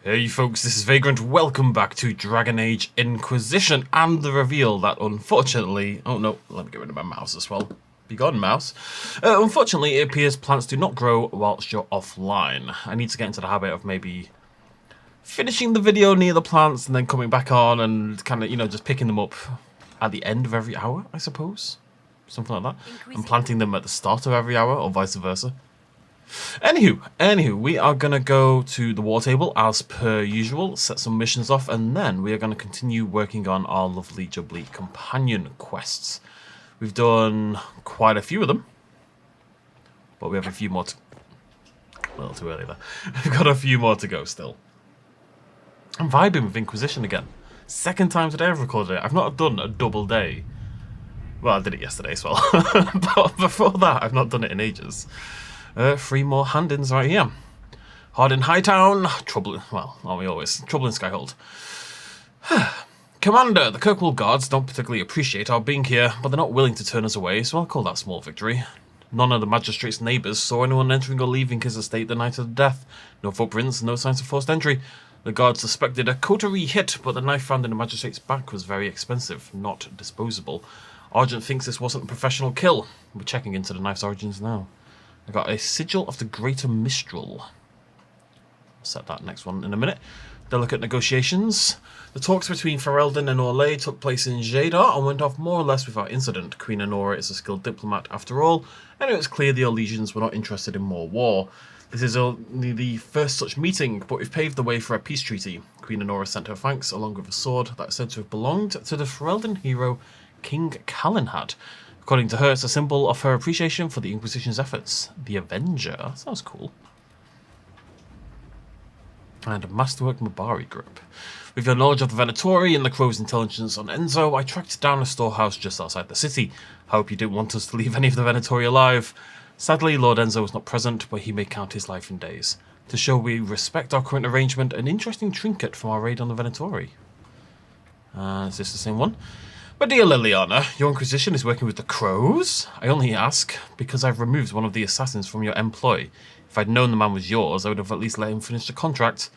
Hey folks, this is Vagrant. Welcome back to Dragon Age Inquisition and the reveal that unfortunately... Oh no, let me get rid of my mouse as well. Be gone, mouse. Unfortunately, it appears plants do not grow whilst you're offline. I need to get into the habit of maybe finishing the video near the plants and then coming back on and kind of, just picking them up at the end of every hour, I suppose. Something like that. And planting them at the start of every hour or vice versa. Anywho, we are going to go to the war table as per usual, set some missions off, and then we are going to continue working on our lovely jubbly companion quests. We've done quite a few of them, but we have a few more to... A little too early there. We've got a few more to go still. I'm vibing with Inquisition again. Second time today I've recorded it. I've not done a double day. Well, I did it yesterday as well, but before that I've not done it in ages. 3 more hand-ins right here. Hard in Hightown, trouble... Well, aren't we always? Trouble in Skyhold. Commander, the Kirkwall Guards don't particularly appreciate our being here, but they're not willing to turn us away, so I'll call that small victory. None of the Magistrate's neighbours saw anyone entering or leaving his estate the night of the death. No footprints, no signs of forced entry. The guards suspected a coterie hit, but the knife found in the Magistrate's back was very expensive, not disposable. Argent thinks this wasn't a professional kill. We're checking into the knife's origins now. I got a Sigil of the Greater Mistral. I'll set that next one in a minute. Delicate negotiations. The talks between Ferelden and Orlais took place in Jadar and went off more or less without incident. Queen Honora is a skilled diplomat after all, and it was clear the Orlesians were not interested in more war. This is only the first such meeting, but we've paved the way for a peace treaty. Queen Honora sent her thanks along with a sword that is said to have belonged to the Ferelden hero King Calenhad. According to her, it's a symbol of her appreciation for the Inquisition's efforts. The Avenger. That sounds cool. And a Masterwork Mabari group. With your knowledge of the Venatori and the Crow's intelligence on Enzo, I tracked down a storehouse just outside the city. Hope you didn't want us to leave any of the Venatori alive. Sadly, Lord Enzo was not present, but he may count his life in days. To show we respect our current arrangement, an interesting trinket from our raid on the Venatori. Is this the same one? But dear Liliana, your Inquisition is working with the Crows? I only ask because I've removed one of the assassins from your employ. If I'd known the man was yours, I would have at least let him finish the contract.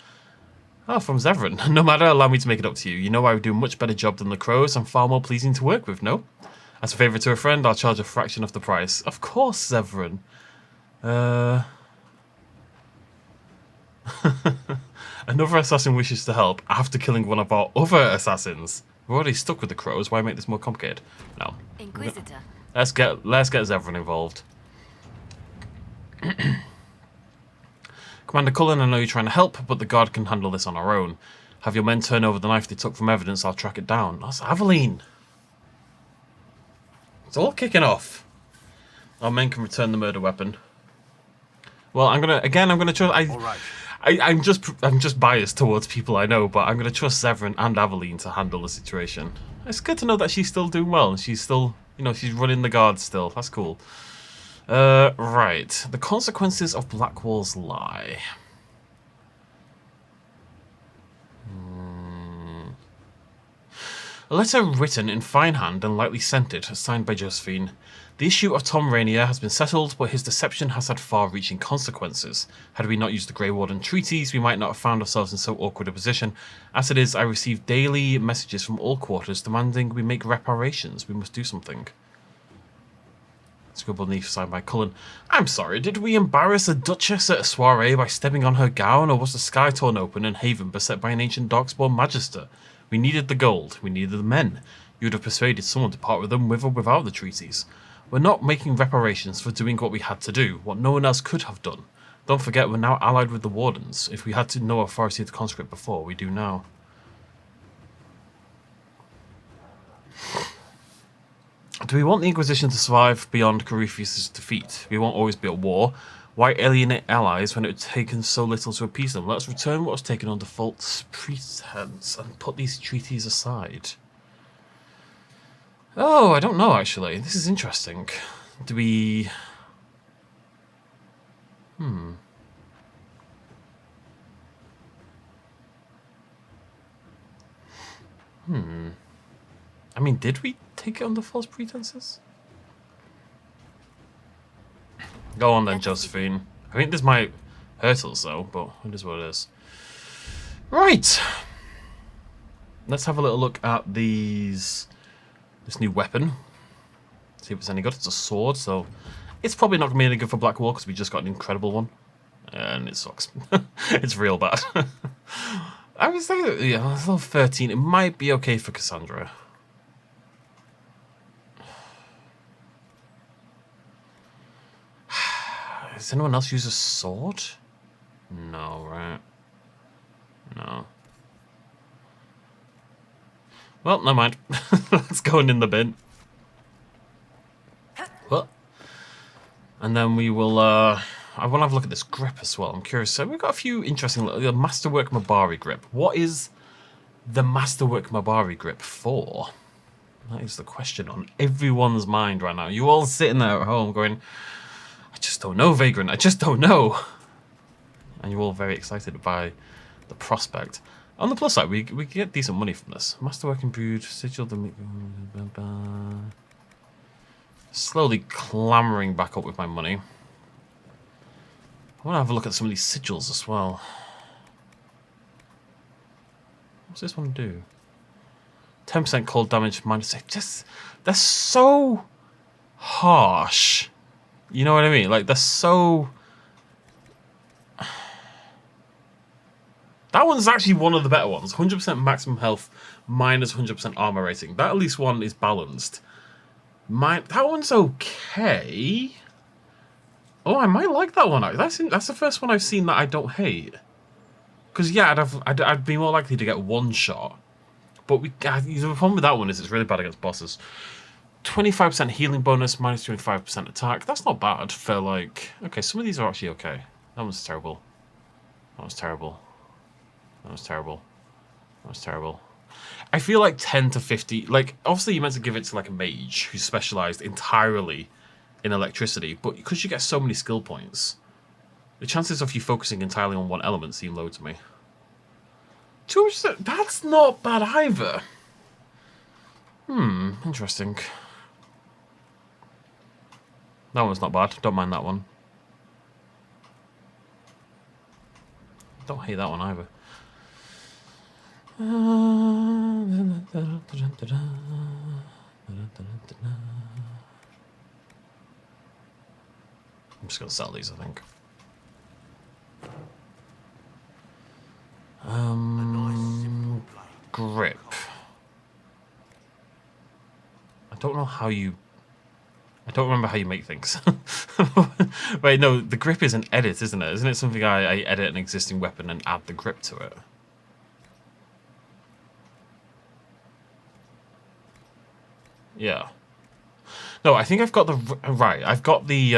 Ah, from Zevran. No matter, allow me to make it up to you. You know I would do a much better job than the Crows and far more pleasing to work with, no? As a favour to a friend, I'll charge a fraction of the price. Of course, Zevran. Another assassin wishes to help after killing one of our other assassins. We're already stuck with the Crows. Why make this more complicated? No. Inquisitor. Let's get Zevran involved. Commander Cullen, I know you're trying to help, but the guard can handle this on our own. Have your men turn over the knife they took from evidence. I'll track it down. That's Aveline. It's all kicking off. Our men can return the murder weapon. Well, I'm gonna trust. All right. I'm just biased towards people I know, but I'm gonna trust Zevran and Aveline to handle the situation. It's good to know that she's still doing well and she's still, she's running the guard still. That's cool. Right. The consequences of Blackwall's lie. A letter written in fine hand and lightly scented, signed by Josephine. The issue of Tom Rainier has been settled, but his deception has had far-reaching consequences. Had we not used the Grey Warden treaties, we might not have found ourselves in so awkward a position. As it is, I receive daily messages from all quarters demanding we make reparations. We must do something. Scribbled beneath, signed by Cullen. I'm sorry, did we embarrass the Duchess at a soiree by stepping on her gown, or was the sky torn open and Haven beset by an ancient Darkspawn Magister? We needed the gold. We needed the men. You would have persuaded someone to part with them with or without the treaties. We're not making reparations for doing what we had to do, what no one else could have done. Don't forget, we're now allied with the Wardens. If we had to no authority to conscript before, we do now. Do we want the Inquisition to survive beyond Corypheus' defeat? We won't always be at war. Why alienate allies when it had taken so little to appease them? Let's return what was taken under false pretense and put these treaties aside. Oh, I don't know, actually. This is interesting. Do we... I mean, did we take it under false pretenses? Go on then, Josephine. I think this might hurt us though, but it is what it is. Right. Let's have a little look at this new weapon. See if it's any good. It's a sword, so it's probably not going to be any good for Blackwall because we just got an incredible one. And it sucks. It's real bad. I was thinking, yeah, level 13. It might be okay for Cassandra. Does anyone else use a sword? No, right? No. Well, never mind. Let's go in the bin. What? And then we will, I want to have a look at this grip as well. I'm curious. So we've got a few interesting, the Masterwork Mabari grip. What is the Masterwork Mabari grip for? That is the question on everyone's mind right now. You all sitting there at home going, I just don't know, Vagrant. I just don't know. And you're all very excited by the prospect. On the plus side, we get decent money from this. Masterwork imbued, sigil, slowly clambering back up with my money. I want to have a look at some of these sigils as well. What's this one do? 10% cold damage, -8. They're so harsh. You know what I mean? Like, they're so... That one's actually one of the better ones. 100% maximum health, -100% armor rating. That at least one is balanced. That one's okay. Oh, I might like that one. That's the first one I've seen that I don't hate. Because yeah, I'd be more likely to get one shot. But the problem with that one is it's really bad against bosses. 25% healing bonus, -25% attack. That's not bad for like... Okay, some of these are actually okay. That one's terrible. That was terrible. That was terrible. That was terrible. I feel like 10 to 50... Like, obviously you're meant to give it to like a mage who's specialised entirely in electricity. But because you get so many skill points, the chances of you focusing entirely on one element seem low to me. 200%, that's not bad either. Interesting. That one's not bad. Don't mind that one. Don't hate that one either. I'm just going to sell these, I think. Grip. I don't know how you... I don't remember how you make things. Wait, no, the grip is an edit, isn't it? Isn't it something I edit an existing weapon and add the grip to it? Yeah. No, I think I've got the... Right, I've got the...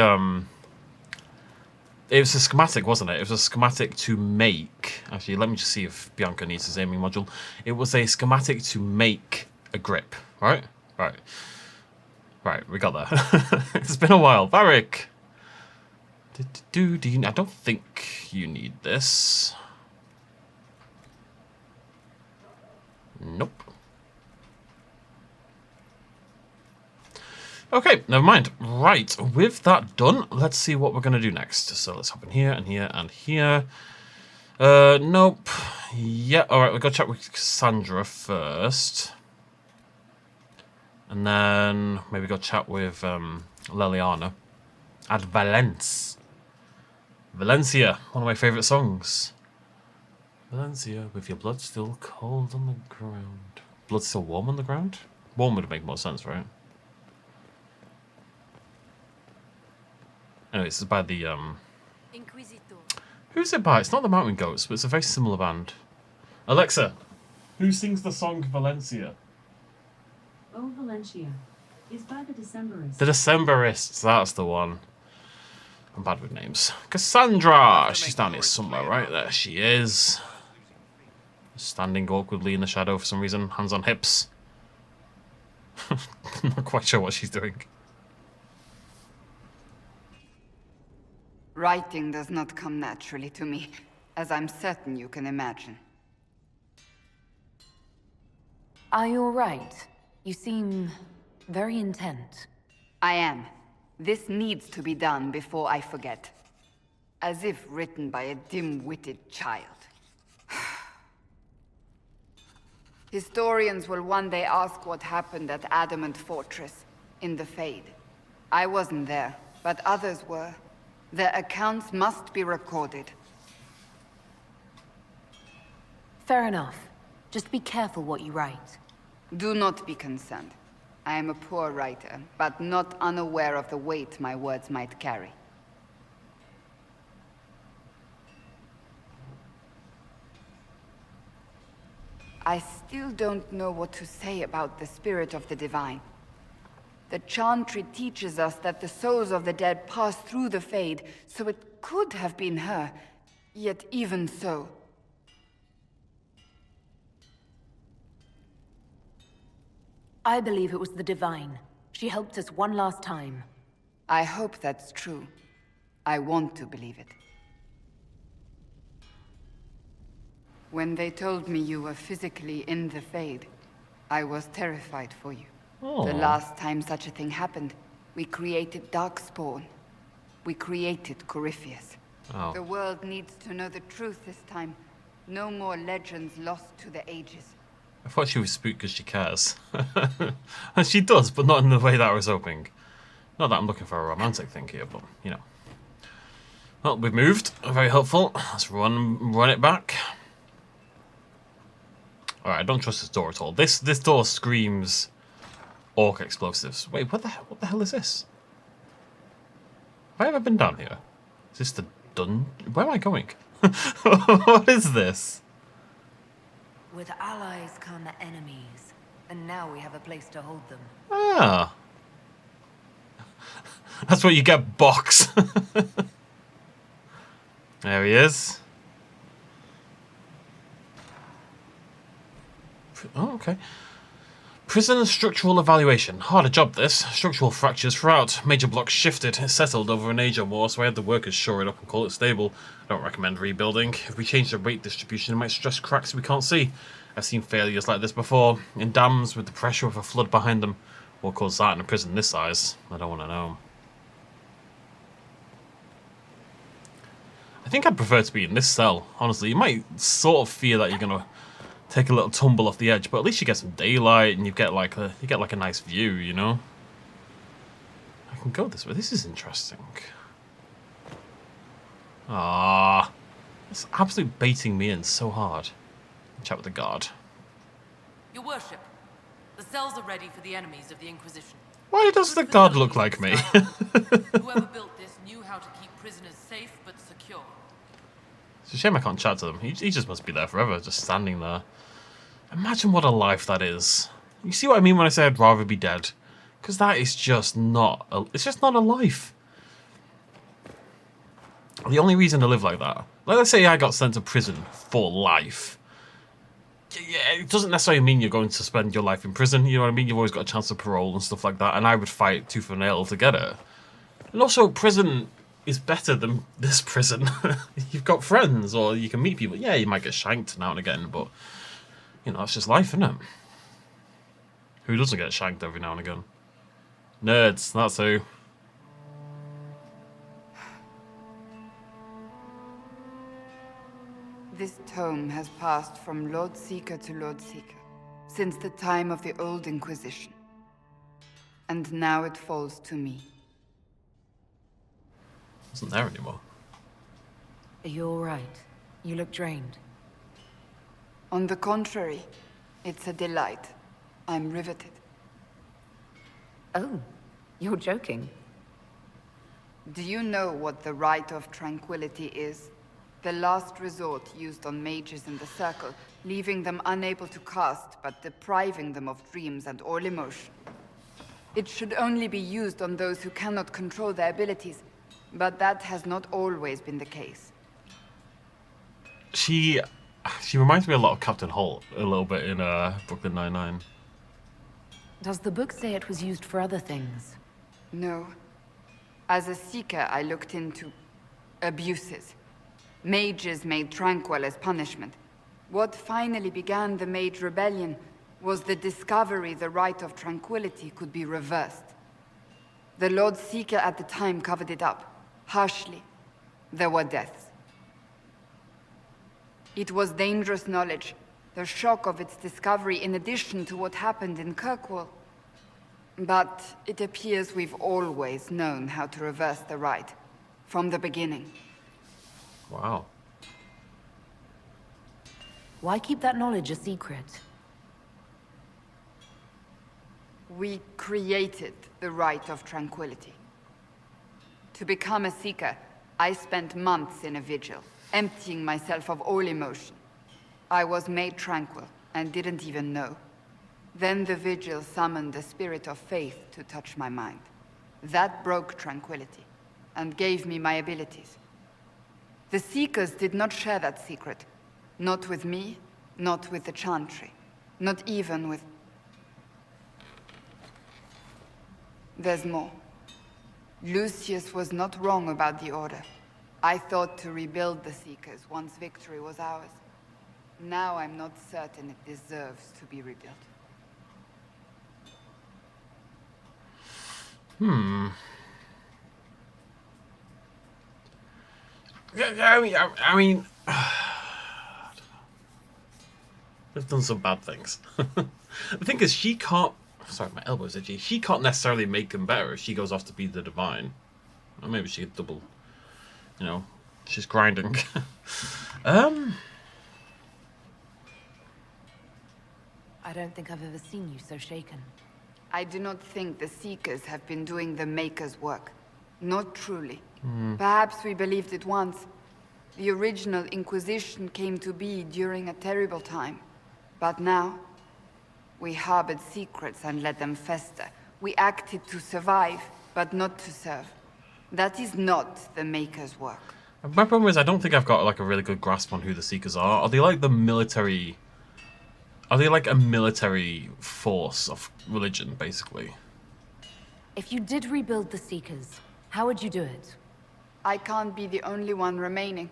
It was a schematic, wasn't it? It was a schematic to make... Actually, let me just see if Bianca needs his aiming module. It was a schematic to make a grip, right? Right. Right, we got there. It's been a while. Varric! I don't think you need this. Nope. Okay, never mind. Right, with that done, let's see what we're going to do next. So let's hop in here and here and here. Nope. Yeah, alright, we'll go chat with Cassandra first. And then maybe go chat with Liliana. At Valence. Valencia, one of my favourite songs. Valencia, with your blood still cold on the ground. Blood still warm on the ground? Warm would make more sense, right? Anyway, this is by the, Inquisitor. Who's it by? It's not the Mountain Goats, but it's a very similar band. Alexa, who sings the song Valencia? Oh, Valencia is by the Decemberists. The Decemberists, that's the one. I'm bad with names. Cassandra! She's down here somewhere, right? There she is. Standing awkwardly in the shadow for some reason, hands on hips. Not quite sure what she's doing. Writing does not come naturally to me, as I'm certain you can imagine. Are you alright? You seem very intent. I am. This needs to be done before I forget. As if written by a dim-witted child. Historians will one day ask what happened at Adamant Fortress, in the Fade. I wasn't there, but others were. Their accounts must be recorded. Fair enough. Just be careful what you write. Do not be concerned. I am a poor writer, but not unaware of the weight my words might carry. I still don't know what to say about the spirit of the divine. The Chantry teaches us that the souls of the dead pass through the Fade, so it could have been her. Yet even so... I believe it was the Divine. She helped us one last time. I hope that's true. I want to believe it. When they told me you were physically in the Fade, I was terrified for you. Oh. The last time such a thing happened, we created Darkspawn. We created Corypheus. Oh. The world needs to know the truth this time. No more legends lost to the ages. I thought she was spooked because she cares. And she does, but not in the way that I was hoping. Not that I'm looking for a romantic thing here, but, you know. Well, we've moved. Very helpful. Let's run it back. Alright, I don't trust this door at all. This door screams orc explosives. Wait, what the hell is this? Have I ever been down here? Is this the Where am I going? What is this? With allies come enemies, and now we have a place to hold them. Ah. That's what you get, box. There he is. Oh, okay. Prison structural evaluation. Harder job, this. Structural fractures throughout. Major blocks shifted. It settled over an age or more, so I had the workers shore it up and call it stable. I don't recommend rebuilding. If we change the weight distribution, it might stress cracks we can't see. I've seen failures like this before. In dams with the pressure of a flood behind them. What caused that in a prison this size? I don't want to know. I think I'd prefer to be in this cell, honestly. You might sort of fear that you're going to take a little tumble off the edge, but at least you get some daylight and you get like a nice view, you know. I can go this way. This is interesting. Ah, it's absolutely baiting me in so hard. Chat with the guard. Your worship, the cells are ready for the enemies of the Inquisition. Why does the guard look like me? Whoever built this knew how to keep prisoners safe but secure. It's a shame I can't chat to him. He just must be there forever, just standing there. Imagine what a life that is. You see what I mean when I say I'd rather be dead? Because that is just not it's just not a life. The only reason to live like that, like let's say I got sent to prison for life. Yeah, it doesn't necessarily mean you're going to spend your life in prison, you know what I mean? You've always got a chance of parole and stuff like that, and I would fight tooth and nail to get it. And also, prison is better than this prison. You've got friends, or you can meet people. Yeah, you might get shanked now and again, but, you know, that's just life, isn't it? Who doesn't get shanked every now and again? Nerds, that's who. This tome has passed from Lord Seeker to Lord Seeker, since the time of the Old Inquisition. And now it falls to me. Isn't there anymore. You're right. You look drained. On the contrary, it's a delight. I'm riveted. Oh, you're joking. Do you know what the Rite of Tranquility is? The last resort used on mages in the Circle, leaving them unable to cast, but depriving them of dreams and all emotion. It should only be used on those who cannot control their abilities, but that has not always been the case. She reminds me a lot of Captain Holt, a little bit in Brooklyn Nine-Nine. Does the book say it was used for other things? No. As a Seeker, I looked into abuses. Mages made tranquil as punishment. What finally began the Mage Rebellion was the discovery the Rite of Tranquility could be reversed. The Lord Seeker at the time covered it up, harshly. There were deaths. It was dangerous knowledge, The shock of its discovery in addition to what happened in Kirkwall. But it appears we've always known how to reverse the rite. From the beginning. Wow. Why keep that knowledge a secret? We created the Rite of Tranquility. To become a Seeker, I spent months in a vigil, emptying myself of all emotion. I was made tranquil, and didn't even know. Then the vigil summoned the spirit of faith to touch my mind. That broke tranquility, and gave me my abilities. The Seekers did not share that secret. Not with me, not with the Chantry, not even with... There's more. Lucius was not wrong about the Order. I thought to rebuild the Seekers once victory was ours. Now I'm not certain it deserves to be rebuilt. Yeah, I mean, they've done some bad things. The thing is, she can't. Sorry, my elbow's itchy. She can't necessarily make them better if she goes off to be the divine. Or maybe she could double. You know, she's grinding. I don't think I've ever seen you so shaken. I do not think the Seekers have been doing the Maker's work. Not truly. Perhaps we believed it once. The original Inquisition came to be during a terrible time. But now, we harbored secrets and let them fester. We acted to survive, but not to serve. That is not the Maker's work. My problem is I don't think I've got like a really good grasp on who the Seekers are. Are they like the military? Are they like a military force of religion, basically? If you did rebuild the Seekers, how would you do it? I can't be the only one remaining.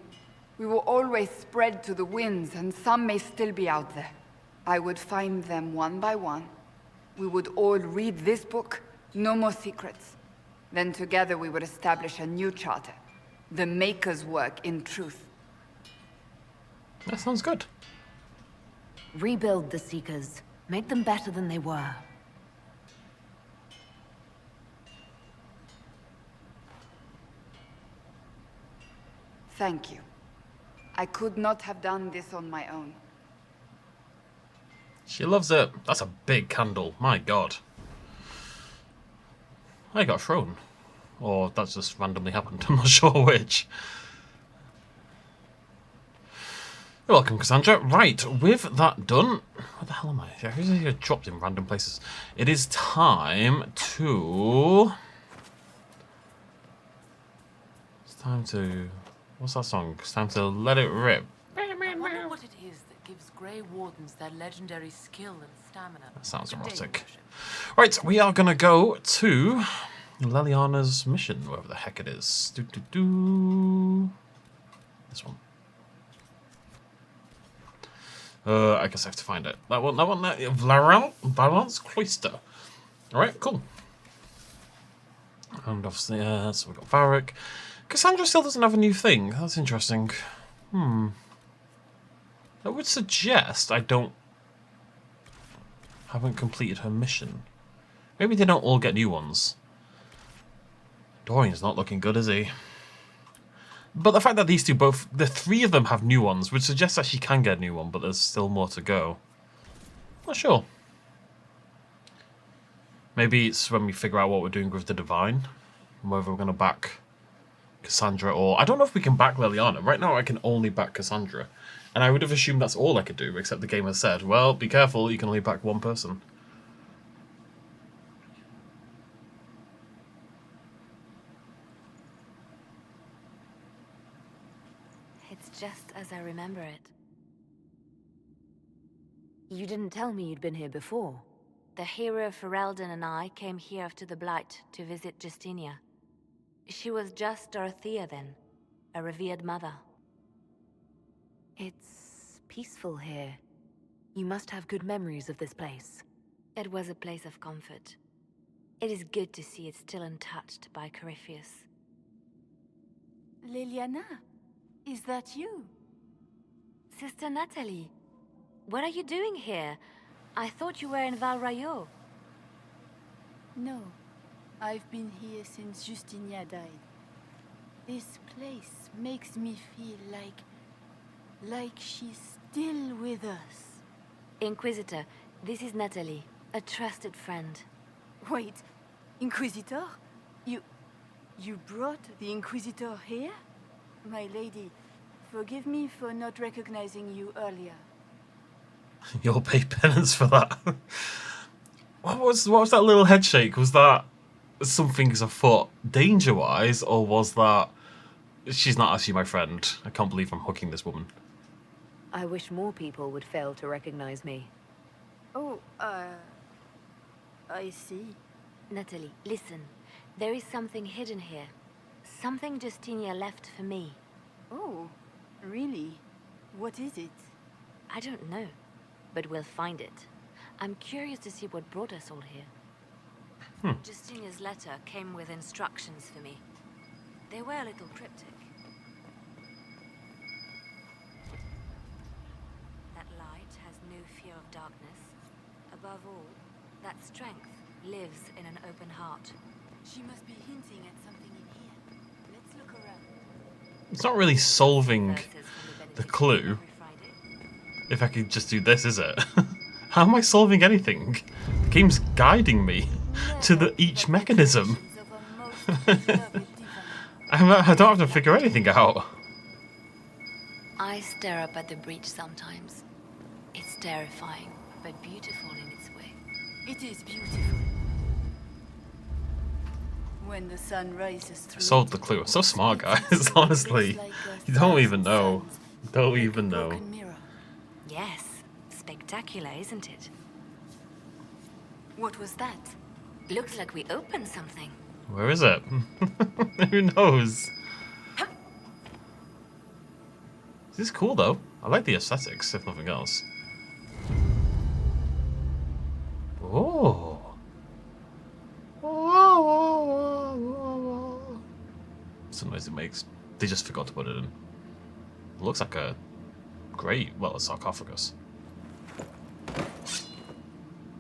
We will always spread to the winds, and some may still be out there. I would find them one by one. We would all read this book, no more secrets. Then together we would establish a new charter. The Maker's work in truth. That sounds good. Rebuild the Seekers. Make them better than they were. Thank you. I could not have done this on my own. She loves it. That's a big candle. My god. I got a throne. Or that's just randomly happened. I'm not sure which. You're welcome, Cassandra. Right, with that done... Where the hell am I? Yeah, who's here dropped in random places? It is time to... It's time to... What's that song? It's time to let it rip. I wonder what it is that gives Grey Wardens their legendary skill and stamina. That sounds Good day, erotic. Worship. Right, we are going to go to Leliana's mission, wherever the heck it is. This one. I guess I have to find it. That one, Valence Cloister. Alright, cool. And obviously, so we've got Varric. Cassandra still doesn't have a new thing. That's interesting. I would suggest haven't completed her mission. Maybe they don't all get new ones. Dorian's not looking good, is he? But the fact that these two the three of them have new ones would suggest that she can get a new one, but there's still more to go. Not sure. Maybe it's when we figure out what we're doing with the Divine. Whether we're going to back Cassandra or... I don't know if we can back Leliana. Right now I can only back Cassandra. And I would have assumed that's all I could do, except the game has said, well, be careful, you can only back one person. It's just as I remember it. You didn't tell me you'd been here before. The hero Ferelden and I came here after the Blight to visit Justinia. She was just Dorothea then, a revered mother. It's peaceful here. You must have good memories of this place. It was a place of comfort. It is good to see it still untouched by Corypheus. Liliana, is that you? Sister Natalie, What are you doing here? I thought you were in Val Rayo. No, I've been here since Justinia died. This place makes me feel like she's still with us. Inquisitor, this is Natalie, a trusted friend. Wait, Inquisitor? You brought the Inquisitor here? My lady, forgive me for not recognizing you earlier. You'll pay penance for that. What was that little head shake? Was that something's afoot danger-wise, or was that she's not actually my friend? I can't believe I'm hooking this woman. I wish more people would fail to recognize me. Oh, I see. Natalie, listen. There is something hidden here. Something Justinia left for me. Oh, really? What is it? I don't know, but we'll find it. I'm curious to see what brought us all here. Justinia's letter came with instructions for me. They were a little cryptic. That light has no fear of darkness. Above all, that strength lives in an open heart. She must be hinting at something in here. Let's look around. It's not really solving Verses from the Benediction clue. every Friday. If I could just do this, is it? How am I solving anything? The game's guiding me to each mechanism. I don't have to figure anything out. I stare up at the breach sometimes. It's terrifying, but beautiful in its way. It is beautiful. When the sun rises through. Solved the clue. So smart, guys. Honestly, you don't even know. You don't even know. Yes, spectacular, isn't it? What was that? Looks like we opened something. Where is it? Who knows? This is cool though. I like the aesthetics, if nothing else. Oh. It's the noise it makes. They just forgot to put it in. It looks like a a sarcophagus.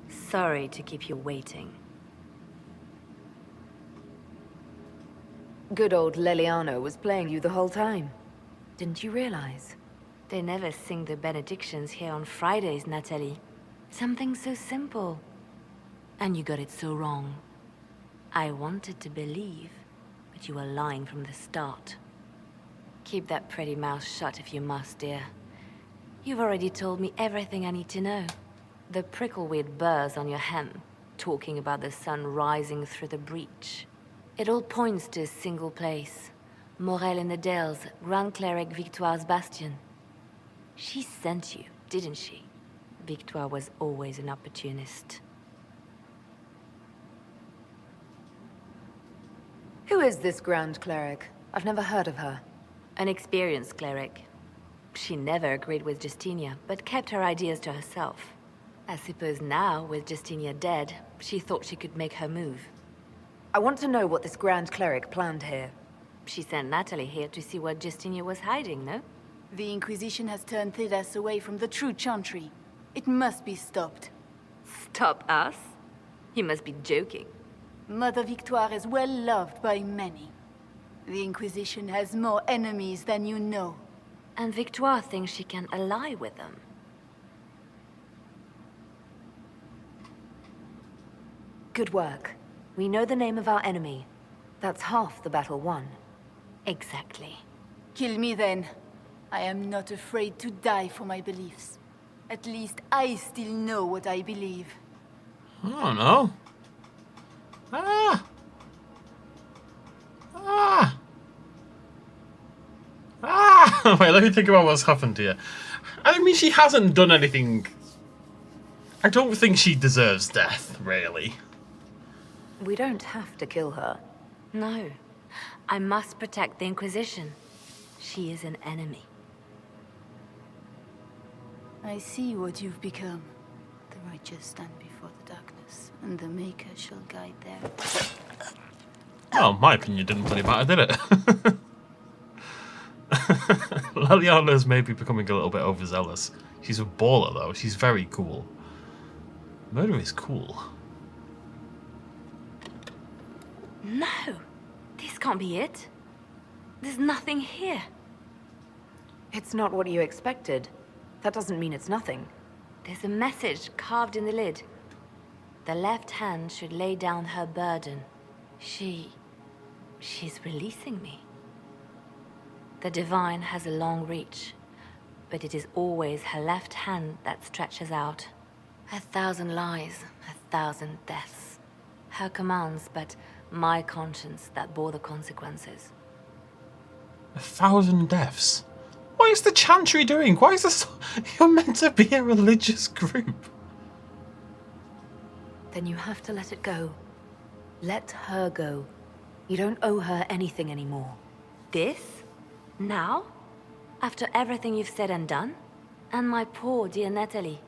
Sorry to keep you waiting. Good old Leliano was playing you the whole time. Didn't you realize? They never sing the benedictions here on Fridays, Natalie. Something so simple. And you got it so wrong. I wanted to believe, but you were lying from the start. Keep that pretty mouth shut if you must, dear. You've already told me everything I need to know. The prickleweed burrs on your hem, talking about the sun rising through the breach. It all points to a single place. Morel in the Dales, Grand Cleric Victoire's bastion. She sent you, didn't she? Victoire was always an opportunist. Who is this Grand Cleric? I've never heard of her. An experienced cleric. She never agreed with Justinia, but kept her ideas to herself. I suppose now, with Justinia dead, she thought she could make her move. I want to know what this Grand Cleric planned here. She sent Natalie here to see what Justinia was hiding, no? The Inquisition has turned Thedas away from the true chantry. It must be stopped. Stop us? You must be joking. Mother Victoire is well loved by many. The Inquisition has more enemies than you know. And Victoire thinks she can ally with them. Good work. We know the name of our enemy. That's half the battle won. Exactly. Kill me then. I am not afraid to die for my beliefs. At least I still know what I believe. I don't know. Ah! Wait, let me think about what's happened here. I mean, she hasn't done anything. I don't think she deserves death, really. We don't have to kill her. No. I must protect the Inquisition. She is an enemy. I see what you've become. The righteous stand before the darkness, and the Maker shall guide them. Well, my opinion didn't bloody matter, did it? Leliana's maybe becoming a little bit overzealous. She's a baller, though. She's very cool. Murder is cool. No! This can't be it. There's nothing here. It's not what you expected. That doesn't mean it's nothing. There's a message carved in the lid. The left hand should lay down her burden. She's releasing me. The divine has a long reach, but it is always her left hand that stretches out. 1,000 lies, 1,000 deaths. Her commands, but my conscience that bore the consequences. 1,000 deaths? What is the Chantry doing? Why is this? You're meant to be a religious group. Then you have to let it go. Let her go. You don't owe her anything anymore. This? Now? After everything you've said and done? And my poor dear Natalie.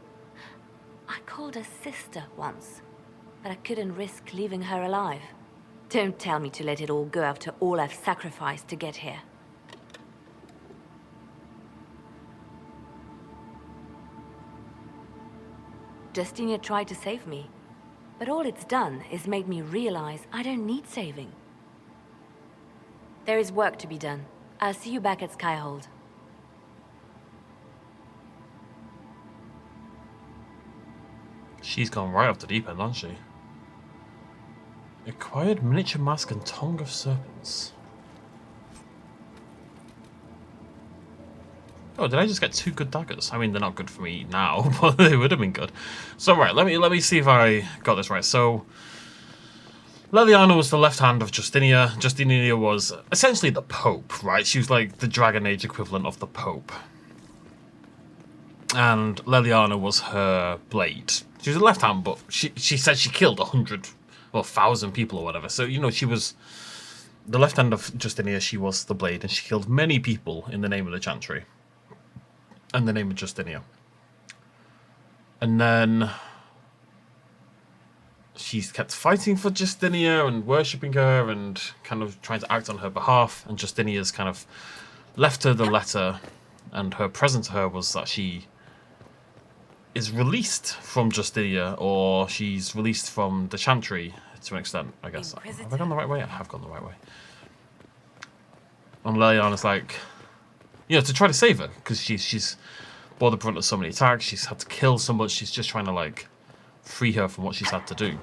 I called her sister once, but I couldn't risk leaving her alive. Don't tell me to let it all go after all I've sacrificed to get here. Justinia tried to save me, but all it's done is made me realize I don't need saving. There is work to be done. I'll see you back at Skyhold. She's gone right off the deep end, hasn't she? Acquired miniature mask and tongue of serpents. Oh, did I just get 2 good daggers? I mean, they're not good for me now, but they would have been good. So, right, let me see if I got this right. So, Leliana was the left hand of Justinia. Justinia was essentially the Pope, right? She was like the Dragon Age equivalent of the Pope. And Leliana was her blade. She was a left hand, but she said she killed 1,000 people or whatever. So, you know, she was the left hand of Justinia. She was the blade, and she killed many people in the name of the Chantry. And the name of Justinia. And then she's kept fighting for Justinia and worshipping her and kind of trying to act on her behalf. And Justinia's kind of left her the letter, and her present to her was that she is released from Justinia, or she's released from the Chantry to an extent, I guess. Inquisitor. Have I gone the right way? I have gone the right way. And Leliana's like, you know, to try to save her, because she's bore the brunt of so many attacks, she's had to kill so much, she's just trying to, like, free her from what she's had to do.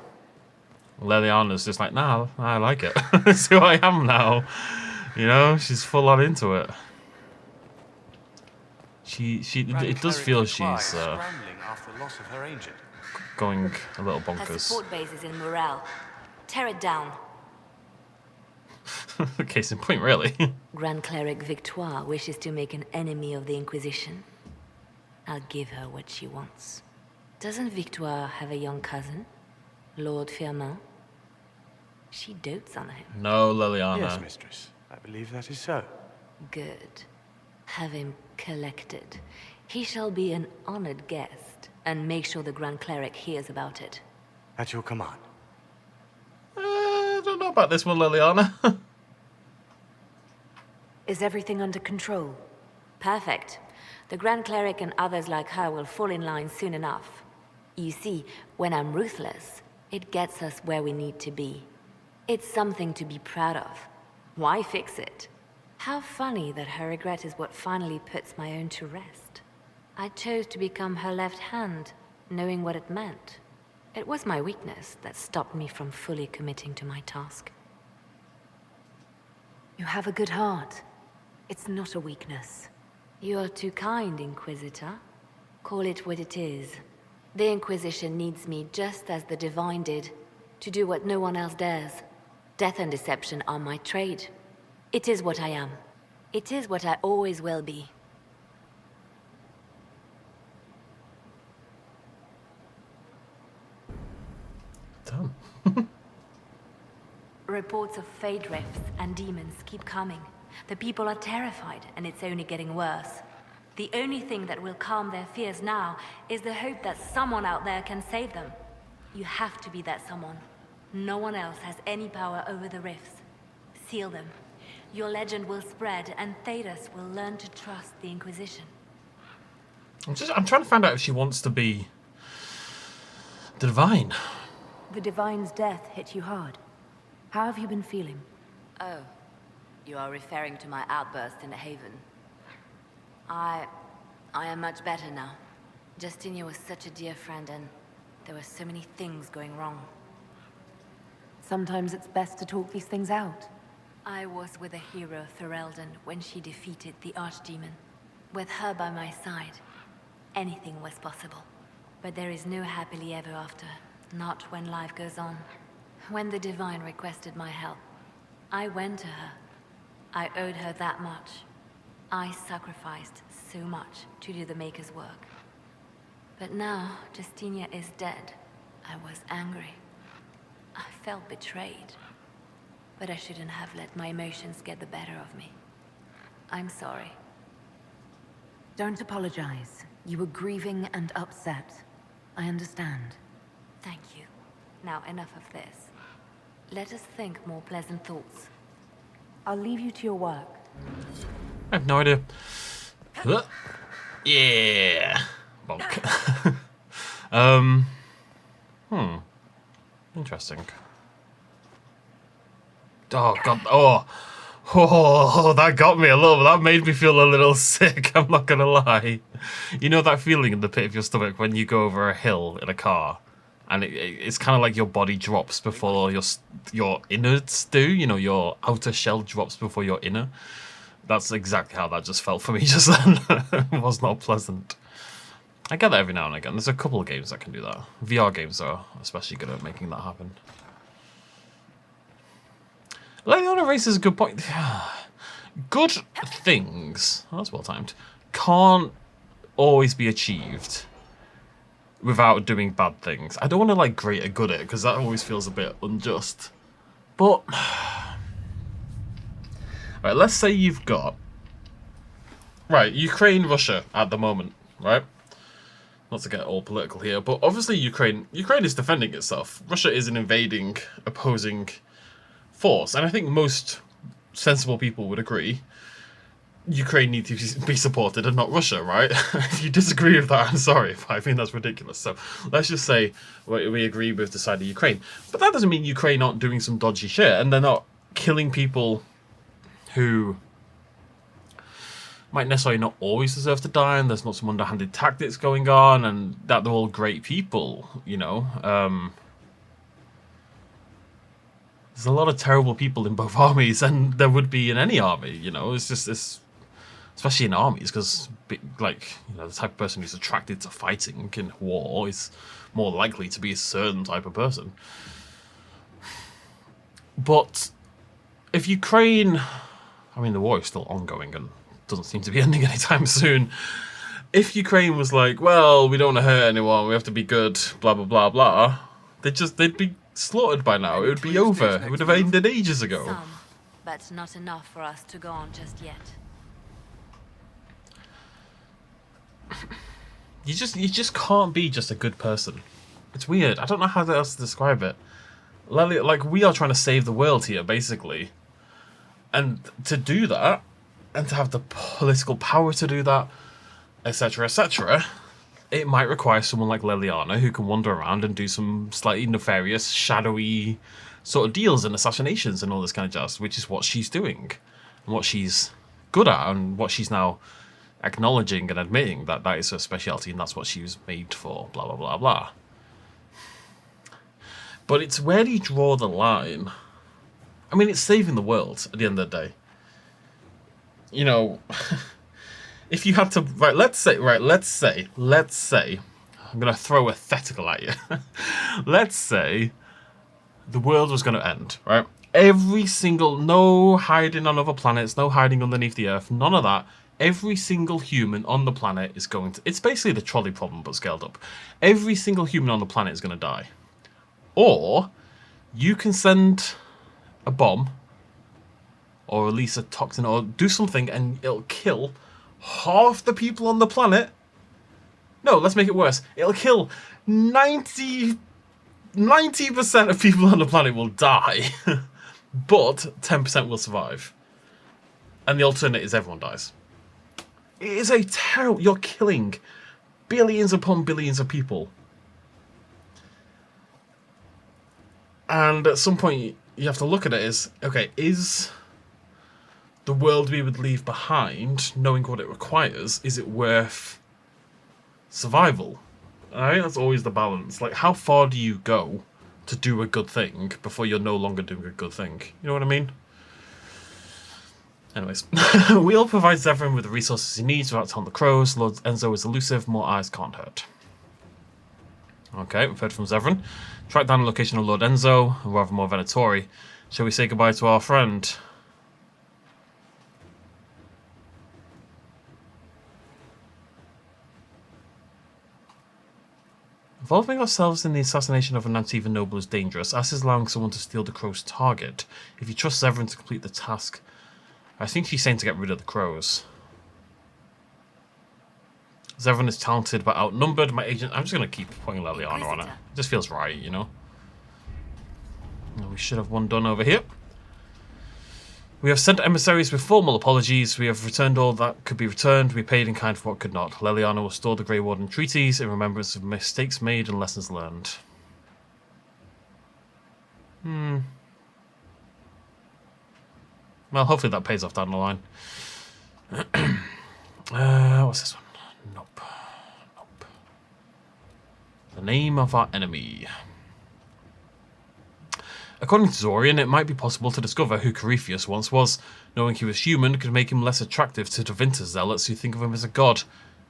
Leliana's just like, nah, I like it. It's who I am now. You know, she's full on into it. It does feel she's scrambling after the loss of her agent. going a little Her bonkers. support base is in Morale. Tear it down. Case in point, really. Grand Cleric Victoire wishes to make an enemy of the Inquisition. I'll give her what she wants. Doesn't Victoire have a young cousin? Lord Firmin? She dotes on him. No, Leliana. Yes, mistress. I believe that is so. Good. Have him collected. He shall be an honored guest, and make sure the Grand Cleric hears about it. At your command. I don't know about this one, Leliana. Is everything under control? Perfect. The Grand Cleric and others like her will fall in line soon enough. You see, when I'm ruthless, it gets us where we need to be. It's something to be proud of. Why fix it? How funny that her regret is what finally puts my own to rest. I chose to become her left hand, knowing what it meant. It was my weakness that stopped me from fully committing to my task. You have a good heart. It's not a weakness. You are too kind, Inquisitor. Call it what it is. The Inquisition needs me just as the Divine did, to do what no one else dares. Death and deception are my trade. It is what I am. It is what I always will be. Damn. Reports of fade rifts and demons keep coming. The people are terrified, and it's only getting worse. The only thing that will calm their fears now is the hope that someone out there can save them. You have to be that someone. No one else has any power over the rifts. Seal them. Your legend will spread, and Thedas will learn to trust the Inquisition. I'm trying to find out if she wants to be the Divine. The Divine's death hit you hard. How have you been feeling? Oh, you are referring to my outburst in the Haven. I am much better now. Justinia was such a dear friend, and there were so many things going wrong. Sometimes it's best to talk these things out. I was with the hero Ferelden when she defeated the Archdemon. With her by my side, anything was possible. But there is no happily ever after, not when life goes on. When the Divine requested my help, I went to her. I owed her that much. I sacrificed so much to do the Maker's work. But now, Justinia is dead. I was angry. I felt betrayed. But I shouldn't have let my emotions get the better of me. I'm sorry. Don't apologize. You were grieving and upset. I understand. Thank you. Now enough of this. Let us think more pleasant thoughts. I'll leave you to your work. I have no idea. Yeah. Bonk. Interesting. Oh god. Oh, that got me a little. That made me feel a little sick. I'm not gonna lie. You know that feeling in the pit of your stomach when you go over a hill in a car, and it's kind of like your body drops before your innards do. You know, your outer shell drops before your inner. That's exactly how that just felt for me just then. It was not pleasant. I get that every now and again. There's a couple of games that can do that. VR games are especially good at making that happen. Leliana raises a good point. Good things, oh, that's well timed, can't always be achieved without doing bad things. I don't want to like grade a good at it because that always feels a bit unjust. But right, let's say you've got Ukraine, Russia at the moment, right? Not to get all political here, but obviously Ukraine is defending itself. Russia is an invading, opposing force, and I think most sensible people would agree Ukraine needs to be supported and not Russia, right? If you disagree with that, I'm sorry, but I think that's ridiculous. So let's just say we agree with the side of Ukraine. But that doesn't mean Ukraine aren't doing some dodgy shit, and they're not killing people who might necessarily not always deserve to die, and there's not some underhanded tactics going on, and that they're all great people, you know? There's a lot of terrible people in both armies, and there would be in any army, you know? It's just this, especially in armies, because, like, you know, the type of person who's attracted to fighting in war is more likely to be a certain type of person. But if Ukraine, I mean, the war is still ongoing and doesn't seem to be ending anytime soon. If Ukraine was like, well, we don't want to hurt anyone, we have to be good, blah, blah, blah, blah, they'd be slaughtered by now. It would be over. It would have ended ages ago. Some, but not enough for us to go on just yet. You just can't be just a good person. It's weird. I don't know how else to describe it. Like, we are trying to save the world here, basically. And to do that, and to have the political power to do that, etc., etc., it might require someone like Leliana who can wander around and do some slightly nefarious, shadowy sort of deals and assassinations and all this kind of jazz, which is what she's doing. And what she's good at, and what she's now acknowledging and admitting that that is her speciality and that's what she was made for, blah, blah, blah, blah. But it's where do you draw the line? I mean, it's saving the world at the end of the day. You know, if you had to, let's say, I'm going to throw a thetical at you. Let's say the world was going to end, right? No hiding on other planets, no hiding underneath the earth, none of that. Every single human on the planet is going to, it's basically the trolley problem, but scaled up. Every single human on the planet is going to die. Or you can send a bomb or release a toxin or do something and it'll kill half the people on the planet. No, let's make it worse. It'll kill 90% of people on the planet will die, but 10% will survive. And the alternate is everyone dies. It is a terrible... You're killing billions upon billions of people. And at some point, you have to look at it as, okay, is the world we would leave behind, knowing what it requires, is it worth survival? I think that's always the balance. Like, how far do you go to do a good thing before you're no longer doing a good thing? You know what I mean? Anyways, Wheel provides Zevran with the resources he needs without telling the crows. Lord Enzo is elusive, more eyes can't hurt. Okay, we've heard from Zevran. Track down the location of Lord Enzo, or rather more Venatori. Shall we say goodbye to our friend? Involving ourselves in the assassination of an Antivan noble is dangerous, as is allowing someone to steal the crow's target. If you trust Zevran to complete the task... I think she's saying to get rid of the crows. Zevran is talented but outnumbered. My agent... I'm just going to keep putting Leliana on it. It just feels right, you know? We should have one done over here. We have sent emissaries with formal apologies. We have returned all that could be returned. We paid in kind for what could not. Leliana will store the Grey Warden treaties in remembrance of mistakes made and lessons learned. Well, hopefully that pays off down the line. What's this one? Nope. Nope. The name of our enemy. According to Zorian, it might be possible to discover who Corypheus once was. Knowing he was human could make him less attractive to Tevinter zealots who think of him as a god.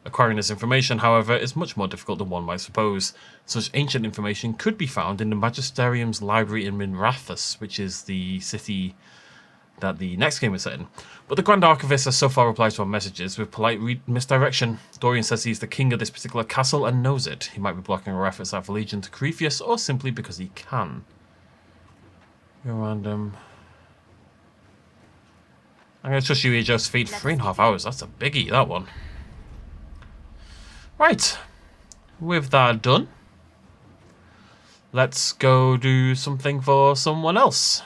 Acquiring this information, however, is much more difficult than one might suppose. Such ancient information could be found in the Magisterium's library in Minrathus, which is the city that the next game is set in. But the Grand Archivist has so far replied to our messages with polite misdirection. Dorian says he's the king of this particular castle and knows it. He might be blocking our efforts out of allegiance to Corypheus, or simply because he can. Go random. I'm going to trust you here, Josephine. 3.5 hours. That's a biggie, that one. Right. With that done, let's go do something for someone else.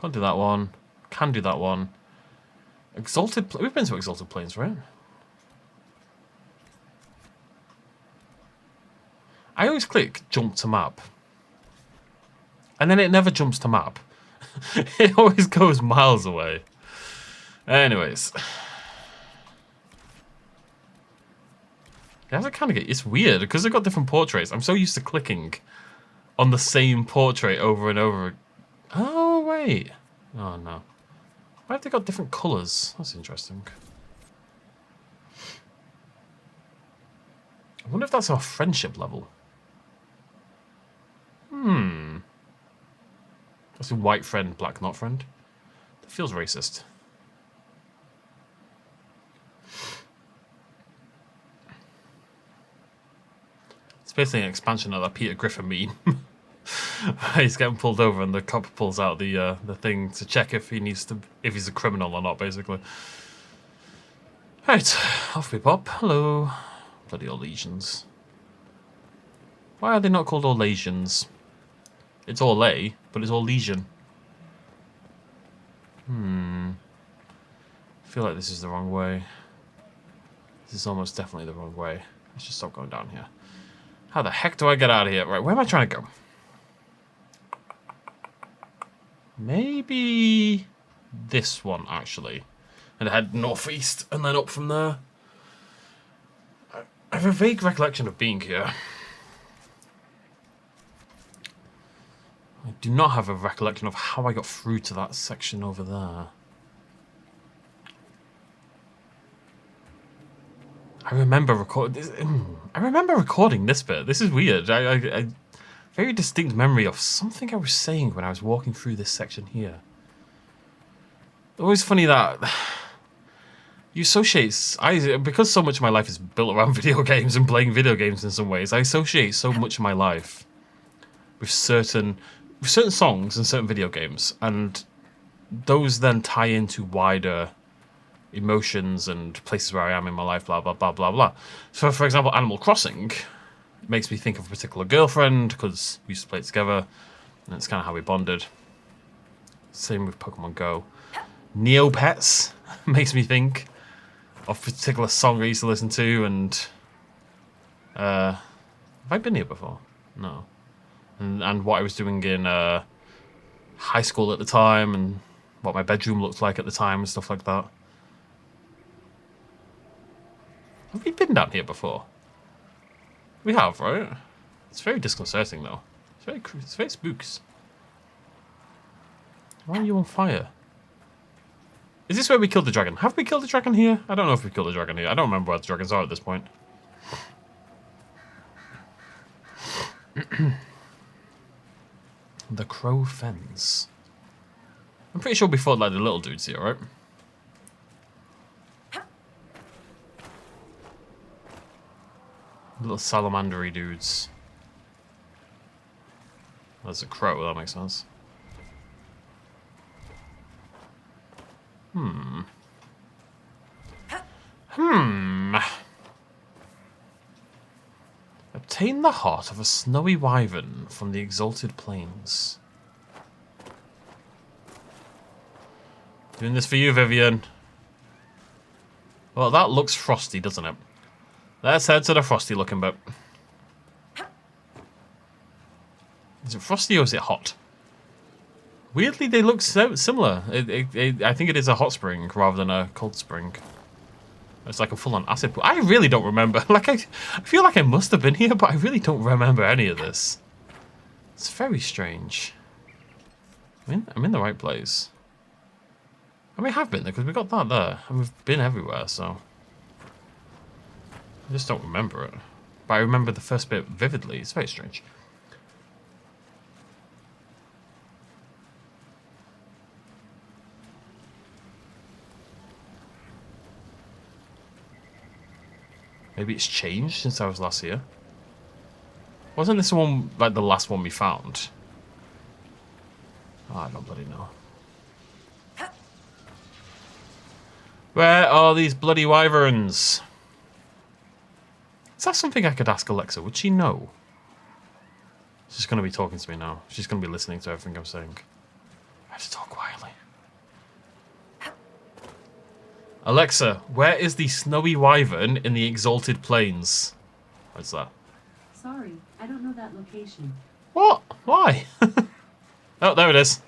Can't do that one. Can do that one. Exalted... We've been to Exalted Plains, right? I always click jump to map. And then it never jumps to map. It always goes miles away. Anyways. You have to kind of get... It's weird, because they've got different portraits. I'm so used to clicking on the same portrait over and over. Oh, wait. Oh, no. Why have they got different colours? That's interesting. I wonder if that's our friendship level. That's a white friend, black not friend. That feels racist. It's basically an expansion of that Peter Griffin meme. He's getting pulled over and the cop pulls out the thing to check if he's a criminal or not, basically. Right, off we pop. Hello. Bloody all legions. Why are they not called all legions? It's all A, but it's all legion. I feel like this is the wrong way. This is almost definitely the wrong way. Let's just stop going down here. How the heck do I get out of here? Right, where am I trying to go? Maybe this one, actually. And head northeast and then up from there. I have a vague recollection of being here. I do not have a recollection of how I got through to that section over there. I remember recording this bit. This is weird. I very distinct memory of something I was saying when I was walking through this section here. Always funny that you associate... because so much of my life is built around video games and playing video games in some ways, I associate so much of my life with certain songs and certain video games, and those then tie into wider emotions and places where I am in my life, blah, blah, blah, blah, blah. So, for example, Animal Crossing makes me think of a particular girlfriend, because we used to play it together, and it's kind of how we bonded. Same with Pokemon Go. Neopets makes me think of a particular song I used to listen to, and have I been here before? No. And what I was doing in high school at the time, and what my bedroom looked like at the time, and stuff like that. Have we been down here before? We have, right? It's very disconcerting, though. It's very spooks. Why are you on fire? Is this where we killed the dragon? Have we killed the dragon here? I don't know if we killed the dragon here. I don't remember where the dragons are at this point. The Crow Fens. I'm pretty sure we fought like the little dudes here, right? Little salamandery dudes. That's a crow, that makes sense. Obtain the heart of a snowy wyvern from the exalted plains. Doing this for you, Vivian. Well, that looks frosty, doesn't it? Let's head to the frosty looking bit. Is it frosty or is it hot? Weirdly, they look so similar. I think it is a hot spring rather than a cold spring. It's like a full-on acid pool. I really don't remember. Like, I feel like I must have been here, but I really don't remember any of this. It's very strange. I'm in the right place. I mean, I have been there, because we got that there. And we've been everywhere, so... I just don't remember it. But I remember the first bit vividly. It's very strange. Maybe it's changed since I was last here. Wasn't this one like the last one we found? Oh, I don't bloody know. Where are these bloody wyverns? Is that something I could ask Alexa? Would she know? She's going to be talking to me now. She's going to be listening to everything I'm saying. I have to talk quietly. Alexa, where is the snowy wyvern in the exalted plains? What's that? Sorry, I don't know that location. What? Why? Oh, there it is.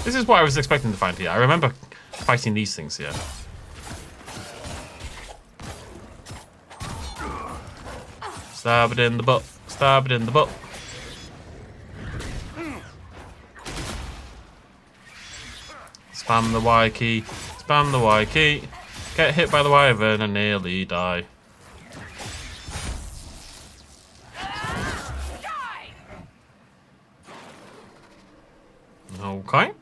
This is what I was expecting to find here. I remember fighting these things here. Stab it in the butt. Stab it in the butt. Spam the Y key. Spam the Y key. Get hit by the wyvern and nearly die. Okay.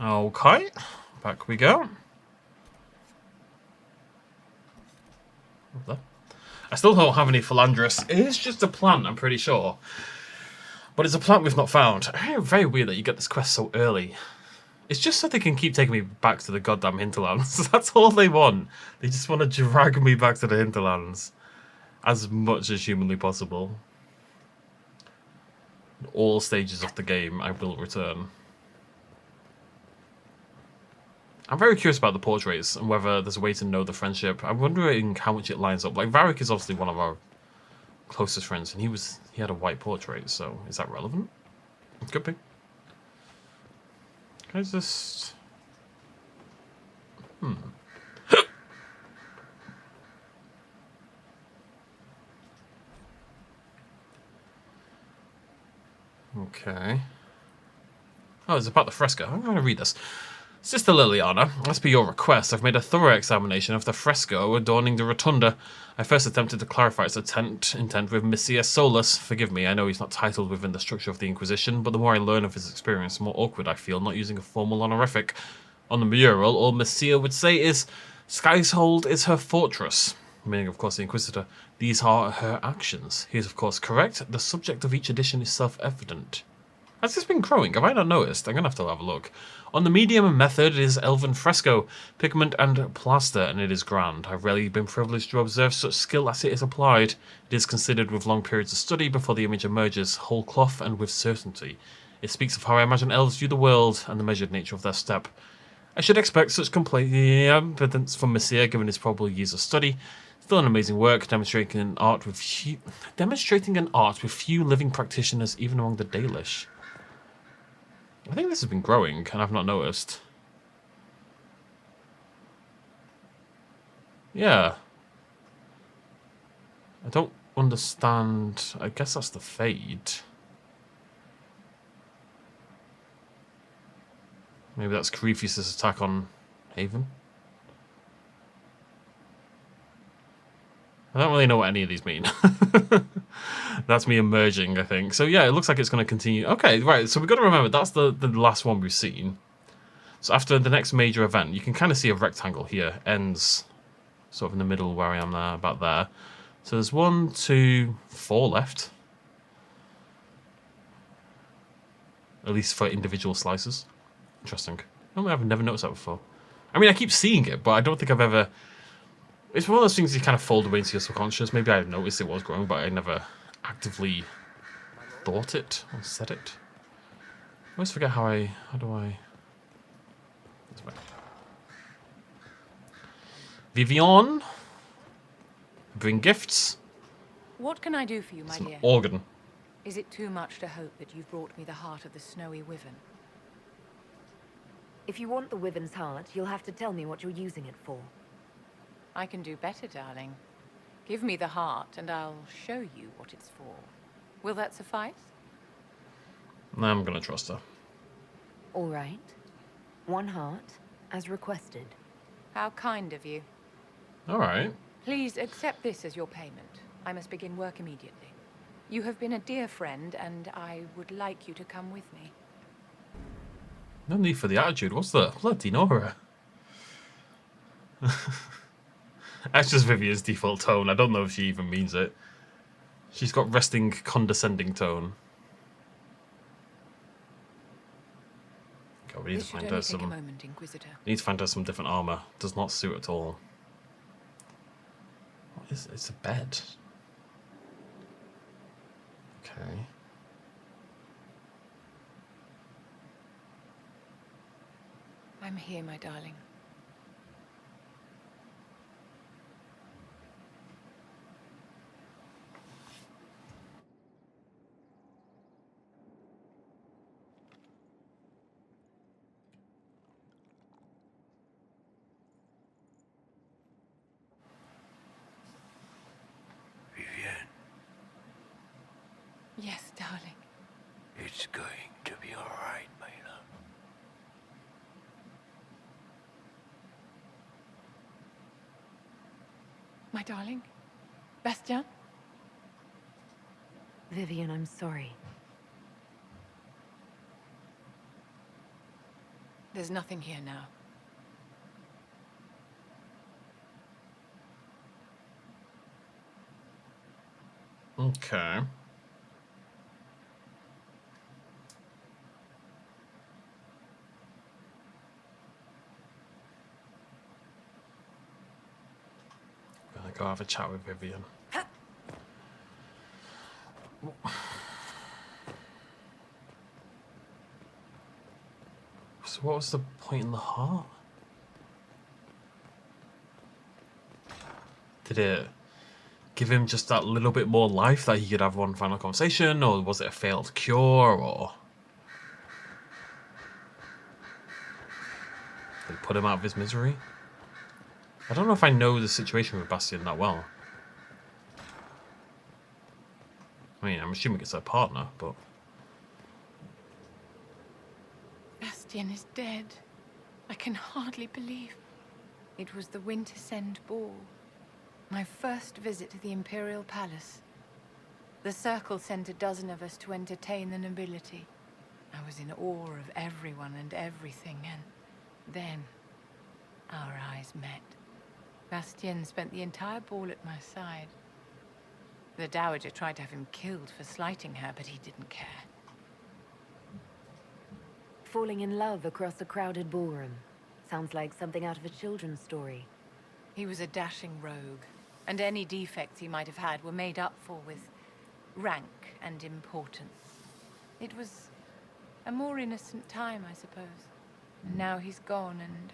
Okay. Back we go. There. I still don't have any philandris. It is just a plant, I'm pretty sure. But it's a plant we've not found. Very weird that you get this quest so early. It's just so they can keep taking me back to the goddamn hinterlands. That's all they want. They just want to drag me back to the hinterlands. As much as humanly possible. In all stages of the game, I will return. I'm very curious about the portraits and whether there's a way to know the friendship. I'm wondering how much it lines up. Like, Varric is obviously one of our closest friends, and he had a white portrait, so is that relevant? It could be. Can I just... Okay. Oh, it's about the fresco. I'm going to read this. Sister Liliana, as per your request, I've made a thorough examination of the fresco adorning the rotunda. I first attempted to clarify its intent with Messias Solus. Forgive me, I know he's not titled within the structure of the Inquisition, but the more I learn of his experience, the more awkward I feel not using a formal honorific. On the mural, all Messia would say is, Skyhold is her fortress. Meaning, of course, the Inquisitor. These are her actions. He is, of course, correct. The subject of each edition is self-evident. Has this been growing? Have I not noticed? I'm going to have a look. On the medium method, it is elven fresco, pigment and plaster, and it is grand. I've rarely been privileged to observe such skill as it is applied. It is considered with long periods of study before the image emerges, whole cloth and with certainty. It speaks of how I imagine elves view the world and the measured nature of their step. I should expect such competence from Messiah, given his probable years of study. Still an amazing work, demonstrating an art with few living practitioners, even among the Dalish. I think this has been growing, and I've not noticed. Yeah. I don't understand. I guess that's the fade. Maybe that's Creepheus' attack on Haven. I don't really know what any of these mean. That's me emerging, I think. So yeah, it looks like it's going to continue. Okay, right, so we've got to remember, that's the last one we've seen. So after the next major event, you can kind of see a rectangle here. Ends sort of in the middle where I am there, about there. So there's 1, 2, 4 left. At least for individual slices. Interesting. I've never noticed that before. I mean, I keep seeing it, but I don't think I've ever... It's one of those things you kind of fold away into your subconscious. Maybe I noticed it was growing, but I never actively thought it or said it. I always forget how do I... This way. Vivian. Bring gifts. What can I do for you, my Some dear? organ. Is it too much to hope that you've brought me the heart of the snowy wyvern? If you want the wyvern's heart, you'll have to tell me what you're using it for. I can do better, darling. Give me the heart, and I'll show you what it's for. Will that suffice? I'm gonna trust her. All right. 1 heart, as requested. How kind of you. Alright. Please accept this as your payment. I must begin work immediately. You have been a dear friend, and I would like you to come with me. No need for the attitude, what's the bloody Nora? That's just Vivian's default tone. I don't know if she even means it. She's got resting, condescending tone. God, we need This to should find only her take a some. moment, Inquisitor. Need to find her some different armor. Does not suit at all. What is it? It's a bed. Okay. I'm here, my darling. Vivienne, Yes, darling. it's going to be all right, my love. My darling? Bastien? Vivian, I'm sorry. There's nothing here now. Okay. Gonna go have a chat with Vivian. So what was the point in the heart? Did it give him just that little bit more life that he could have one final conversation, or was it a failed cure, or did it put him out of his misery? I don't know if I know the situation with Bastien that well. I mean, I'm assuming it's her partner, but... Bastien is dead. I can hardly believe. It was the Winter Send Ball. My first visit to the Imperial Palace. The Circle sent a dozen of us to entertain the nobility. I was in awe of everyone and everything, and then our eyes met. Bastien spent the entire ball at my side. The Dowager tried to have him killed for slighting her, but he didn't care. falling in love across a crowded ballroom. Sounds like something out of a children's story. He was a dashing rogue, and any defects he might have had were made up for with rank and importance. It was a more innocent time, I suppose. And now he's gone, and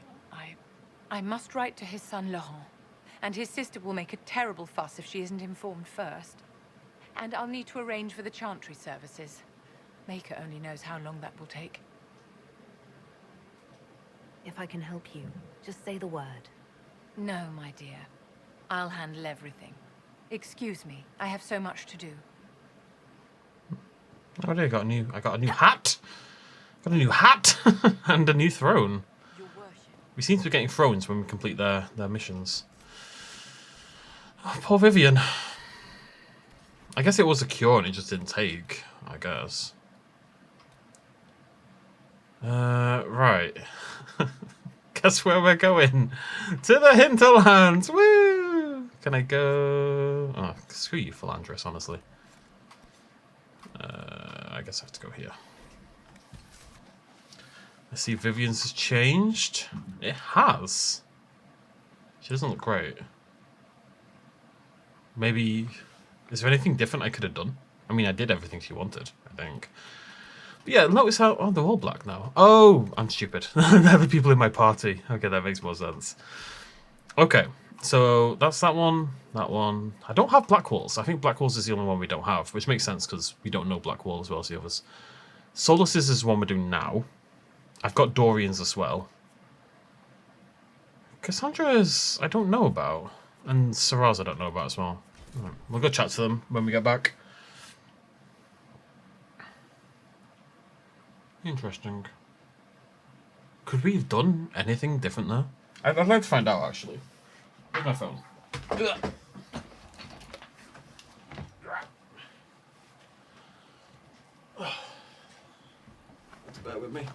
I must write to his son Laurent. And his sister will make a terrible fuss if she isn't informed first. And I'll need to arrange for the chantry services. Maker only knows how long that will take. If I can help you, just say the word. No, my dear. I'll handle everything. Excuse me, I have so much to do. Oh, I got a new hat. Got a new hat and a new throne. Your worship. We seem to be getting thrones when we complete their missions. Oh, poor Vivian. I guess it was a cure and it just didn't take, I guess. Right. Guess where we're going? To the hinterlands! Woo! Can I go... Oh, screw you, Philandris, honestly. I guess I have to go here. Let's see if Vivian's has changed. It has. She doesn't look great. Maybe... Is there anything different I could have done? I mean, I did everything she wanted, I think. But yeah, notice how... Oh, they're all black now. Oh, I'm stupid. They're the people in my party. Okay, that makes more sense. Okay, so that's that one. That one. I don't have black walls. I think black walls is the only one we don't have, which makes sense because we don't know black wall as well as the others. Solace's is the one we're doing now. I've got Dorian's as well. Cassandra's I don't know about. And Syrah's I don't know about as well. Right, we'll go chat to them when we get back. Interesting. Could we have done anything different there? I'd like to find out, actually. Where's my phone? Bear with me.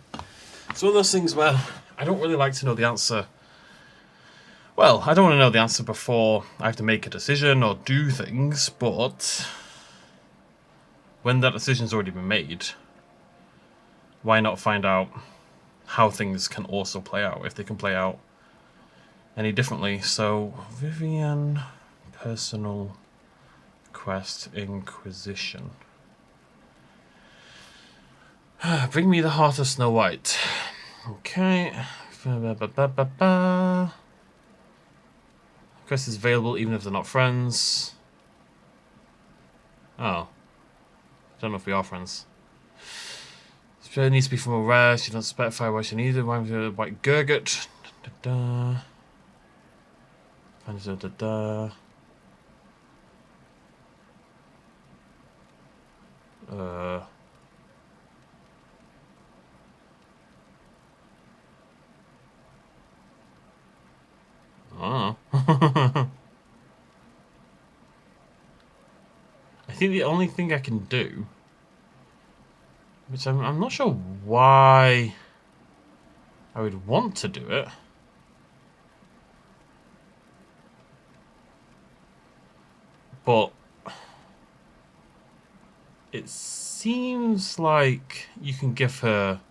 It's one of those things where I don't really like to know the answer. Well, I don't want to know the answer before I have to make a decision or do things, but when that decision's already been made, why not find out how things can also play out, if they can play out any differently? So, Vivian, personal quest, Inquisition. Bring me the heart of Snow White. Okay. Quest is available even if they're not friends. Oh. Don't know if we are friends. It needs to be from a rare. She doesn't specify what she needed. White Gurgut. Da, da, da, da. Oh. I think the only thing I can do, which I'm not sure why I would want to do it, but it seems like you can give her,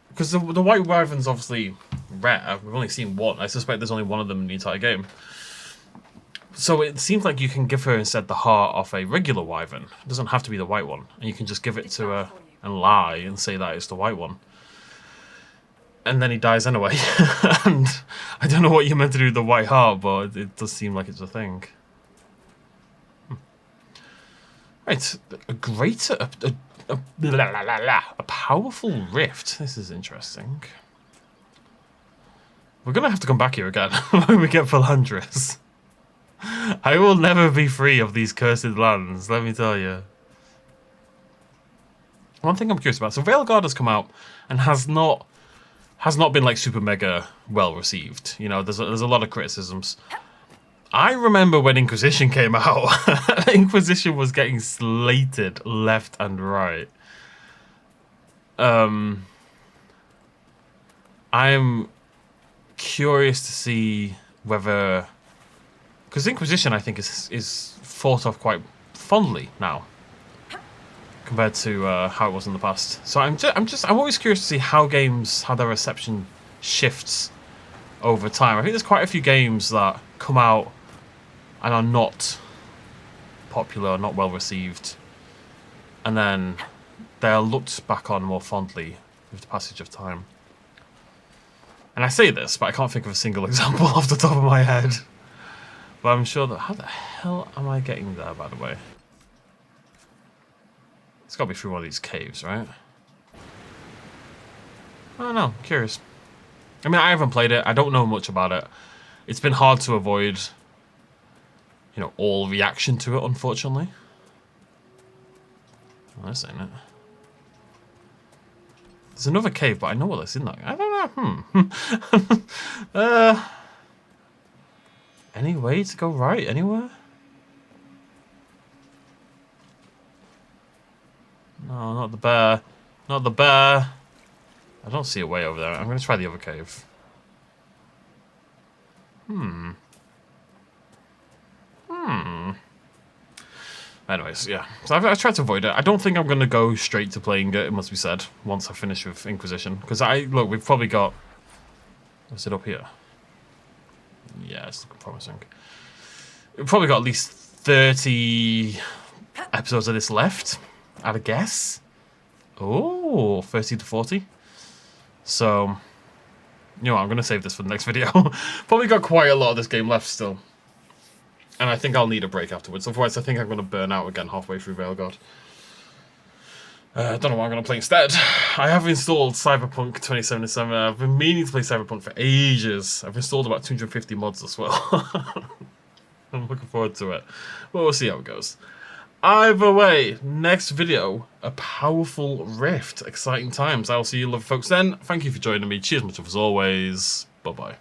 because the White Wyvern's obviously rare. We've only seen one. I suspect there's only one of them in the entire game. So it seems like you can give her instead the heart of a regular wyvern. It doesn't have to be the white one. And you can just give it to her and lie and say that it's the white one. And then he dies anyway. And I don't know what you're meant to do with the white heart, but it does seem like it's a thing. Right, a greater... A powerful rift. This is interesting. We're going to have to come back here again when we get Philandris. I will never be free of these cursed lands, let me tell you. One thing I'm curious about. So Veilguard has come out and has not been like super mega well received. You know, there's a lot of criticisms. I remember when Inquisition came out. Inquisition was getting slated left and right. I'm curious to see whether, because Inquisition I think is thought of quite fondly now. compared to how it was in the past. So I'm always curious to see how their reception shifts over time. I think there's quite a few games that come out and are not popular, not well received, and then they're looked back on more fondly with the passage of time. And I say this, but I can't think of a single example off the top of my head. But I'm sure that... How the hell am I getting there, by the way? It's got to be through one of these caves, right? I don't know. Curious. I mean, I haven't played it. I don't know much about it. It's been hard to avoid, you know, all reaction to it, unfortunately. Well, this ain't it. There's another cave, but I know what that's in there. I don't know. Any way to go right anywhere? No, not the bear. Not the bear. I don't see a way over there. I'm going to try the other cave. Anyways, yeah. So I've tried to avoid it. I don't think I'm going to go straight to playing it, it must be said, once I finish with Inquisition. Because look, we've probably got... Is it up here? Yeah, it's looking promising. We've probably got at least 30 episodes of this left, I'd guess. Oh, 30 to 40. So, you know what, I'm going to save this for the next video. Probably got quite a lot of this game left still. And I think I'll need a break afterwards. Otherwise, I think I'm going to burn out again halfway through Veilguard. I don't know what I'm going to play instead. I have installed Cyberpunk 2077. I've been meaning to play Cyberpunk for ages. I've installed about 250 mods as well. I'm looking forward to it. Well, we'll see how it goes. Either way, next video, a powerful rift. Exciting times. I'll see you lovely folks then. Thank you for joining me. Cheers much as always. Bye-bye.